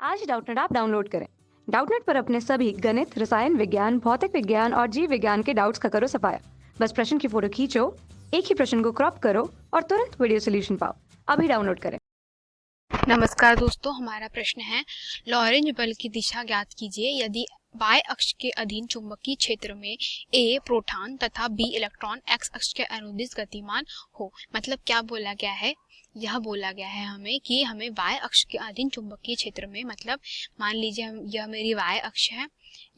आज Doubtnut app download करें। Doubtnut पर अपने सभी गणित, रसायन विज्ञान, भौतिक विज्ञान और जीव विज्ञान के डाउट्स का करो सफाया। बस प्रश्न की फोटो खींचो, एक ही प्रश्न को क्रॉप करो और तुरंत वीडियो सोल्यूशन पाओ। अभी डाउनलोड करें। नमस्कार दोस्तों, हमारा प्रश्न है लॉरेंज बल की दिशा ज्ञात कीजिए यदि y अक्ष के अधीन चुंबकीय क्षेत्र में A प्रोटॉन तथा B इलेक्ट्रॉन x अक्ष के अनुदिश गतिमान हो। मतलब क्या बोला गया है, यह बोला गया है हमें कि हमें y अक्ष के अधीन चुंबकीय क्षेत्र में, मतलब मान लीजिए यह मेरी y अक्ष है,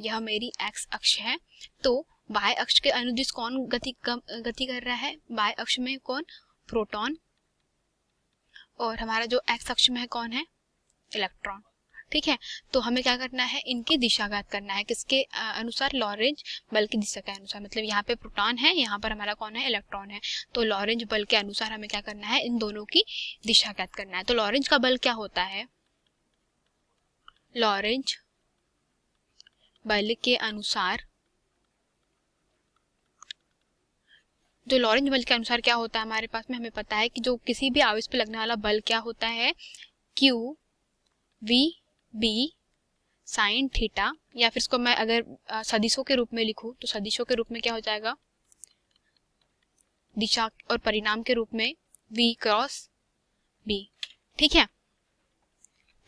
यह मेरी x अक्ष है, तो y अक्ष के अनुदिश कौन गति कर रहा है, y अक्ष में कौन, प्रोटॉन, और हमारा जो एक्स अक्ष में है कौन है, इलेक्ट्रॉन। ठीक है, तो हमें क्या करना है, इनकी दिशा ज्ञात करना है, किसके अनुसार, लॉरेंज बल की दिशा के अनुसार। मतलब यहाँ पे प्रोटॉन है, यहाँ पर हमारा कौन है, इलेक्ट्रॉन है, तो लॉरेंज बल के अनुसार हमें क्या करना है, इन दोनों की दिशा ज्ञात करना है। तो लॉरेंज का बल क्या होता है, लॉरेंज बल के अनुसार, जो लॉरेंज बल के अनुसार क्या होता है हमारे पास में, हमें पता है कि जो किसी भी आवेश पे लगने वाला बल क्या होता है, q v b sine theta, या फिर इसको मैं अगर सदिशों के रूप में लिखूं तो सदिशों के रूप में क्या हो जाएगा, दिशा और परिणाम के रूप में v क्रॉस b। ठीक है,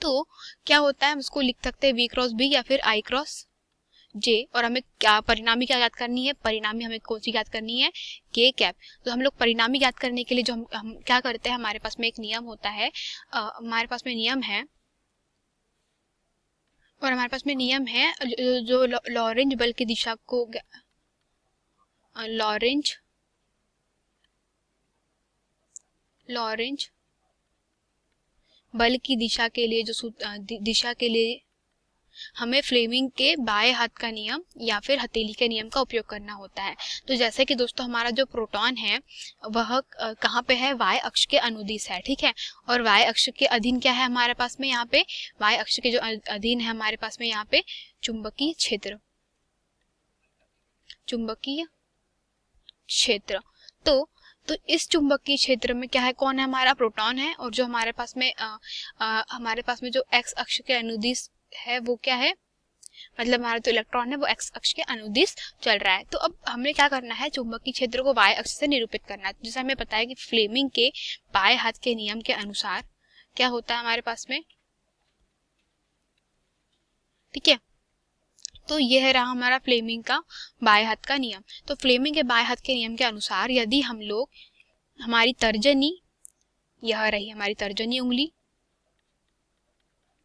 तो क्या होता है, हम इसको लिख सकते हैं v क्रॉस b या फिर i क्रॉस j, और हमें क्या परिणामी क्या याद करनी है, परिणामी हमें कौन सी याद करनी है, k कैप। तो हम लोग परिणामी याद करने के लिए जो हम क्या करते हैं, हमारे पास में एक नियम होता है, हमारे पास में नियम है, और हमारे पास में नियम है जो लॉरेंज बल की दिशा को, लॉरेंज बल की दिशा के लिए जो दिशा के लिए हमें फ्लेमिंग के बाएं हाथ का नियम या फिर हथेली के नियम का उपयोग करना होता है। तो जैसे कि दोस्तों हमारा जो प्रोटॉन है वह कहाँ पे है, y अक्ष के अनुदिश है। ठीक है, और y अक्ष के अधीन क्या है हमारे पास में, यहाँ पे y अक्ष के जो अधीन है हमारे पास में यहाँ पे चुंबकीय क्षेत्र, चुंबकीय क्षेत्र। तो इस चुंबकीय क्षेत्र में क्या है, कौन है, हमारा प्रोटॉन है, और जो हमारे पास में हमारे पास में जो x अक्ष के अनुदिश है वो क्या है, मतलब हमारा जो इलेक्ट्रॉन है वो x अक्ष के अनुदिश चल रहा है। तो अब हमें क्या करना है, चुंबकीय क्षेत्र को y अक्ष से निरूपित करना है। जैसे हमें पता है कि फ्लेमिंग के बाएं हाथ के नियम के अनुसार क्या होता है हमारे पास में, ठीक है, तो यह रहा हमारा फ्लेमिंग का बाएं हाथ का नियम। तो फ्लेमिंग के बाएं हाथ के नियम के अनुसार यदि हम लोग हमारी तर्जनी, यह रही हमारी तर्जनी उंगली,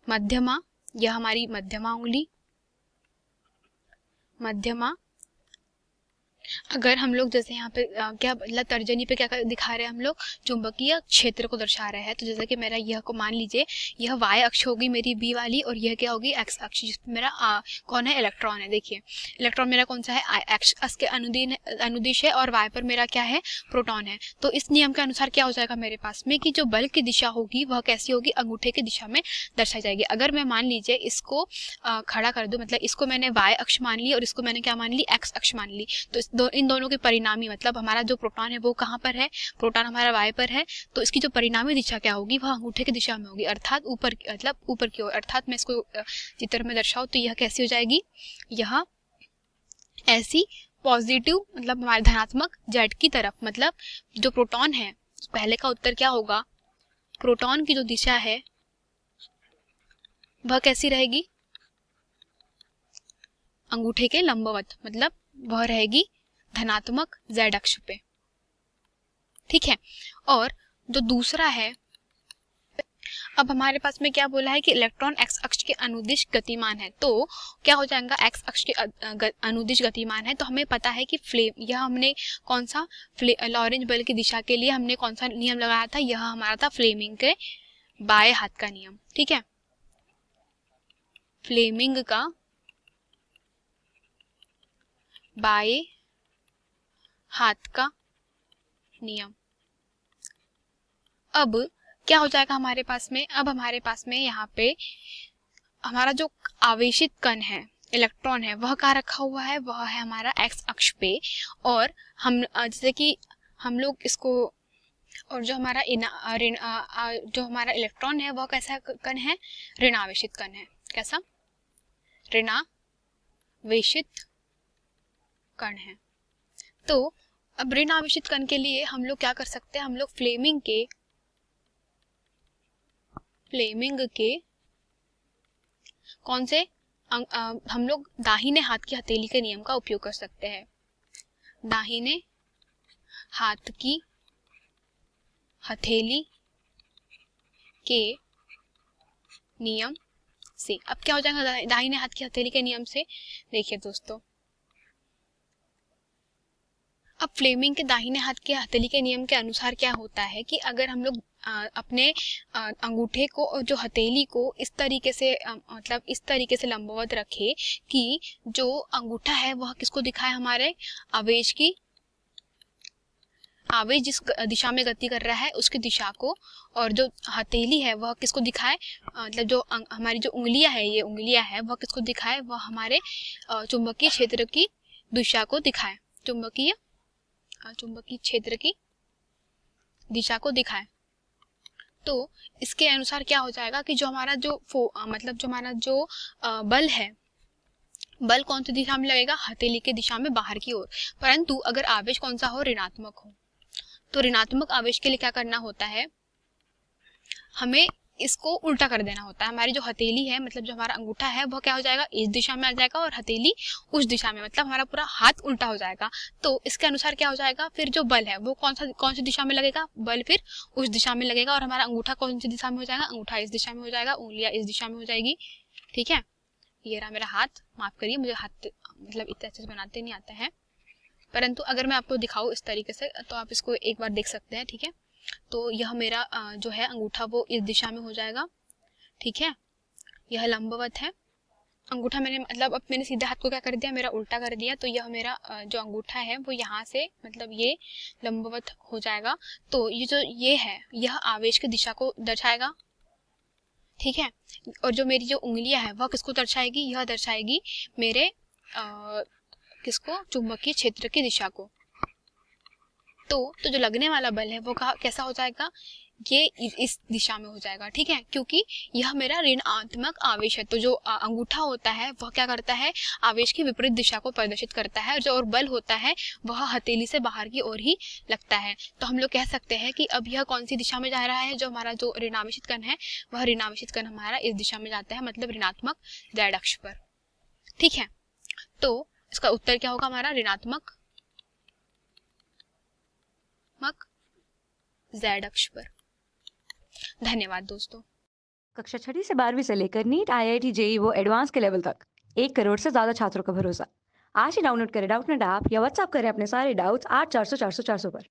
मध्यमा, यह हमारी मध्यमा उंगली, मध्यमा, अगर हम लोग जैसे यहाँ पे क्या मतलब तर्जनी पे क्या दिखा रहे हैं, हम लोग चुंबकीय क्षेत्र को दर्शा रहे हैं। तो जैसे कि मेरा यह को मान लीजिए यह y अक्ष होगी मेरी b वाली, और यह क्या होगी x अक्ष, जिसमें मेरा कौन है, इलेक्ट्रॉन है। देखिए इलेक्ट्रॉन मेरा कौन सा है, x अक्ष के अनुदिश है, और y पर मेरा क्या है, प्रोटॉन है। तो इस नियम के अनुसार क्या हो जाएगा मेरे पास में कि जो बल की दिशा होगी वह कैसी होगी, अंगूठे की दिशा में दर्शाई जाएगी। अगर मैं मान लीजिए इसको खड़ा कर दूं, मतलब इसको मैंने y अक्ष मान ली और इसको मैंने क्या मान ली, x अक्ष मान ली, तो इन दोनों के परिणामी, मतलब हमारा जो प्रोटॉन है वो कहाँ पर है, प्रोटॉन हमारा y पर है, तो इसकी जो परिणामी दिशा क्या होगी, वह अंगूठे की दिशा में होगी, अर्थात ऊपर, मतलब ऊपर की ओर। अर्थात मैं इसको चित्र में दर्शाऊं तो यह कैसी हो जाएगी, यह ऐसी पॉजिटिव, मतलब हमारे धनात्मक जेड की तरफ। मतलब जो प्रोटॉन है, पहले का उत्तर क्या होगा, प्रोटॉन की जो दिशा है वह कैसी रहेगी, अंगूठे के लंबवत, मतलब वह रहेगी धनात्मक z अक्ष पे। ठीक है, और जो दूसरा है, अब हमारे पास में क्या बोला है कि इलेक्ट्रॉन x अक्ष के अनुदिश गतिमान है। तो क्या हो जाएगा, x अक्ष के अनुदिश गतिमान है, तो हमें पता है कि फ्लेम, यह हमने कौन सा, लॉरेंज बल की दिशा के लिए हमने कौन सा नियम लगाया था, यह हमारा था फ्लेमिंग के बाएं हाथ का नियम। ठीक है, फ्लेमिंग का बाएं हाथ का नियम। अब क्या हो जाएगा हमारे पास में, अब हमारे पास में यहाँ पे हमारा जो आवेशित कण है, इलेक्ट्रॉन है, वह कहाँ रखा हुआ है, वह है हमारा x अक्ष पे। और हम जैसे कि हम लोग इसको और जो हमारा जो हमारा इलेक्ट्रॉन है वह कैसा कण है, ऋणावेशित कण है। कैसा, ऋणावेशित कण है। तो अब ऋणावेशित कण के लिए हम लोग क्या कर सकते हैं, हम लोग फ्लेमिंग के कौन से हम लोग दाहिने हाथ की हथेली के नियम का उपयोग कर सकते हैं। दाहिने हाथ की हथेली के नियम से, अब क्या हो जाएगा दाहिने हाथ की हथेली के नियम से, देखिए दोस्तों, अब फ्लेमिंग के दाहिने हाथ के हथेली के नियम के अनुसार क्या होता है कि अगर हम लोग अपने अंगूठे को और जो हथेली को इस तरीके से मतलब इस तरीके से लंबवत रखे कि जो अंगूठा है वह किसको दिखाए, हमारे आवेश जिस दिशा में गति कर रहा है उसकी दिशा को, और जो हथेली है वह किसको दिखाए, मतलब जो हमारी जो उंगलियां है, ये उंगलियां है वह किसको दिखाए, वह हमारे चुंबकीय क्षेत्र की दिशा को दिखाए, चुंबकीय क्षेत्र की दिशा को दिखाए। तो इसके अनुसार क्या हो जाएगा कि जो हमारा मतलब जो हमारा जो बल है, बल कौन सी दिशा में लगेगा, हथेली के दिशा में बाहर की ओर। परंतु अगर आवेश कौन सा हो, ऋणात्मक हो, तो ऋणात्मक आवेश के लिए क्या करना होता है, हमें इसको उल्टा कर देना होता है। हमारी जो हथेली है, मतलब जो हमारा अंगूठा है, वह क्या हो जाएगा, इस दिशा में आ जाएगा और हथेली उस दिशा में, मतलब हमारा पूरा हाथ उल्टा हो जाएगा। तो इसके अनुसार क्या हो जाएगा, फिर जो बल है वो कौन सी दिशा में लगेगा, बल फिर उस दिशा में लगेगा, और हमारा अंगूठा कौन सी दिशा में हो जाएगा, अंगूठा इस दिशा में हो जाएगा, उंगलियां इस दिशा में हो जाएगी। ठीक है, ये रहा मेरा हाथ, माफ करिए मुझे हाथ मतलब इतने अच्छे से बनाते नहीं आता है, परंतु अगर मैं आपको दिखाऊं इस तरीके से तो आप इसको एक बार देख सकते हैं। ठीक है, तो यह मेरा जो है अंगूठा वो इस दिशा में हो जाएगा। ठीक है, यह लंबवत है, अंगूठा मैंने मतलब अब मैंने सीधे हाथ को क्या कर दिया, मेरा उल्टा कर दिया, तो यह मेरा जो अंगूठा है वो यहाँ से मतलब ये लंबवत हो जाएगा। तो ये जो ये है यह आवेश की दिशा को दर्शाएगा। ठीक है, और जो मेरी जो उंगलियां है वह किसको दर्शाएगी, यह दर्शाएगी मेरे किसको, चुंबकीय क्षेत्र की दिशा को। तो जो लगने वाला बल है वो कैसा हो जाएगा, ये इस दिशा में हो जाएगा। ठीक है, क्योंकि यह मेरा ऋणात्मक आवेश है। तो जो अंगूठा होता है वह क्या करता है, आवेश की विपरीत दिशा को प्रदर्शित करता है, और बल होता है वह हथेली से बाहर की ओर ही लगता है। तो हम लोग कह सकते हैं कि अब यह कौन सी दिशा में जा रहा है, जो हमारा जो ऋणावेशित कण है वह ऋणावेशित कण हमारा इस दिशा में जाता है, मतलब ऋणात्मक z अक्ष पर। ठीक है, तो इसका उत्तर क्या होगा हमारा, ऋणात्मक z अक्ष पर। धन्यवाद दोस्तों। कक्षा 6वीं से 12वीं से लेकर नीट, IIT, JEE वो एडवांस के लेवल तक 1 करोड़ से ज्यादा छात्रों का भरोसा। आज ही डाउनलोड करें डाउटनेट ऐप या व्हाट्सएप करें अपने सारे डाउट्स 8400 400 400 पर।